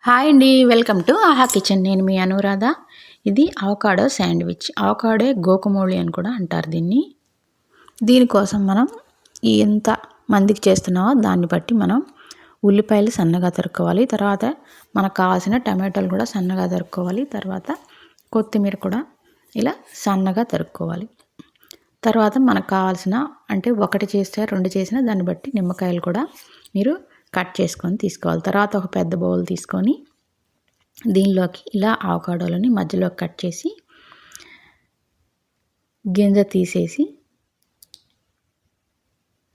Hi అండి, welcome to ఆహా kitchen. నేను మీ అనురాధ. ఇది అవకాడో శాండ్విచ్. అవకాడో గోకమూలి అని కూడా అంటారు దీన్ని. దీనికోసం మనం ఎంత మందికి చేస్తున్నామో దాన్ని బట్టి మనం ఉల్లిపాయలు సన్నగా తరుక్కోవాలి. తర్వాత మనకు కావాల్సిన టమాటాలు కూడా సన్నగా తరుక్కోవాలి. తర్వాత కొత్తిమీర కూడా ఇలా సన్నగా తరుక్కోవాలి. తర్వాత మనకు కావాల్సిన అంటే ఒకటి చేస్తే రెండు చేసిన దాన్ని బట్టి నిమ్మకాయలు కూడా మీరు కట్ చేసుకొని తీసుకోవాలి. తర్వాత ఒక పెద్ద బౌల్ తీసుకొని దీనిలోకి ఇలా అవకాడోలని మధ్యలో కట్ చేసి గింజ తీసేసి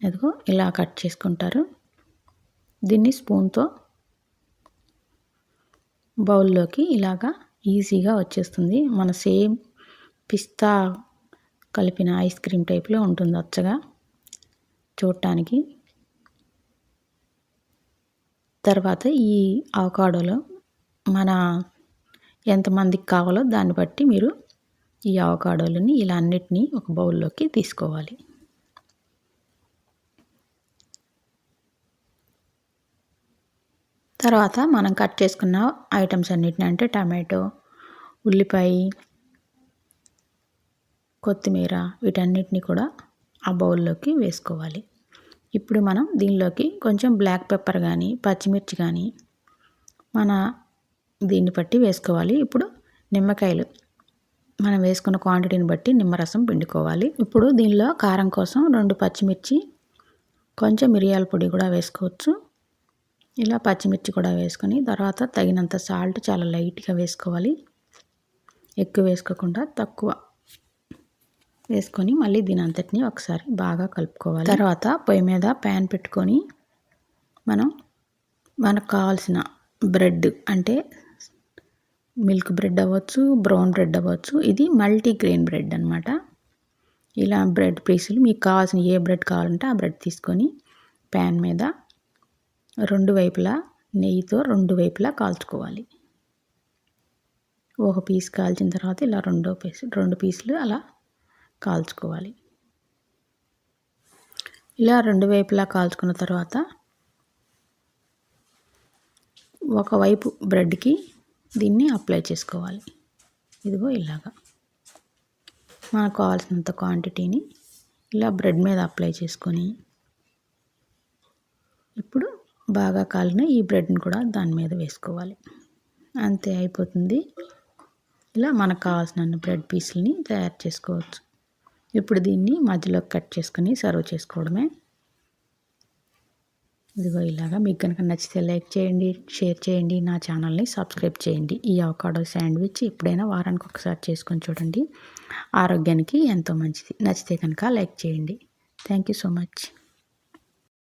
అదిగో ఇలా కట్ చేసుకుంటారు. దీన్ని స్పూన్తో బౌల్లోకి ఇలాగా ఈజీగా వచ్చేస్తుంది. మన సేమ్ పిస్తా కలిపిన ఐస్ క్రీమ్ టైప్లో ఉంటుంది అచ్చగా చూడటానికి. తర్వాత ఈ అవకాడోలో మన ఎంతమందికి కావాలో దాన్ని బట్టి మీరు ఈ అవకాడోలని ఇలా అన్నిటినీ ఒక బౌల్లోకి తీసుకోవాలి. తర్వాత మనం కట్ చేసుకున్న ఐటమ్స్ అన్నిటిని అంటే టమాటో, ఉల్లిపాయ, కొత్తిమీర వీటన్నిటిని కూడా ఆ బౌల్లోకి వేసుకోవాలి. ఇప్పుడు మనం దీనిలోకి కొంచెం బ్లాక్ పెప్పర్ కానీ పచ్చిమిర్చి కానీ మన దీన్ని బట్టి వేసుకోవాలి. ఇప్పుడు నిమ్మకాయలు మనం వేసుకున్న క్వాంటిటీని బట్టి నిమ్మరసం పిండుకోవాలి. ఇప్పుడు దీనిలో కారం కోసం 2 పచ్చిమిర్చి, కొంచెం మిరియాల పొడి కూడా వేసుకోవచ్చు. ఇలా పచ్చిమిర్చి కూడా వేసుకొని తర్వాత తగినంత సాల్ట్ చాలా లైట్గా వేసుకోవాలి. ఎక్కువ వేసుకోకుండా తక్కువ వేసుకొని మళ్ళీ దీని అంతటిని ఒకసారి బాగా కలుపుకోవాలి. తర్వాత పొయ్యి మీద ప్యాన్ పెట్టుకొని మనకు కావాల్సిన బ్రెడ్ అంటే మిల్క్ బ్రెడ్ అవ్వచ్చు, బ్రౌన్ బ్రెడ్ అవ్వచ్చు. ఇది మల్టీగ్రెయిన్ బ్రెడ్ అనమాట. ఇలా బ్రెడ్ పీసులు మీకు కావాల్సిన ఏ బ్రెడ్ కావాలంటే ఆ బ్రెడ్ తీసుకొని ప్యాన్ మీద రెండు వైపులా నెయ్యితో రెండు వైపులా కాల్చుకోవాలి. ఒక పీస్ కాల్చిన తర్వాత ఇలా రెండు పీసులు అలా కాల్చుకోవాలి. ఇలా రెండు వైపులా కాల్చుకున్న తర్వాత ఒకవైపు బ్రెడ్కి దీన్ని అప్లై చేసుకోవాలి. ఇదిగో ఇలాగా మనకు కావాల్సినంత క్వాంటిటీని ఇలా బ్రెడ్ మీద అప్లై చేసుకొని ఇప్పుడు బాగా కాలిన ఈ బ్రెడ్ని కూడా దాని మీద వేసుకోవాలి. అంతే, అయిపోతుంది. ఇలా మనకు కావాల్సిన బ్రెడ్ పీసులని తయారు చేసుకోవచ్చు. ఇప్పుడు దీన్ని మధ్యలో కట్ చేసుకొని సర్వ్ చేసుకోవడమే. ఇదిగో ఇలాగా. మీకు కనుక నచ్చితే లైక్ చేయండి, షేర్ చేయండి, నా ఛానల్ని సబ్స్క్రైబ్ చేయండి. ఈ అవకాడో శాండ్విచ్ ఎప్పుడైనా వారానికి ఒకసారి చేసుకొని చూడండి. ఆరోగ్యానికి ఎంతో మంచిది. నచ్చితే కనుక లైక్ చేయండి. Thank you so much.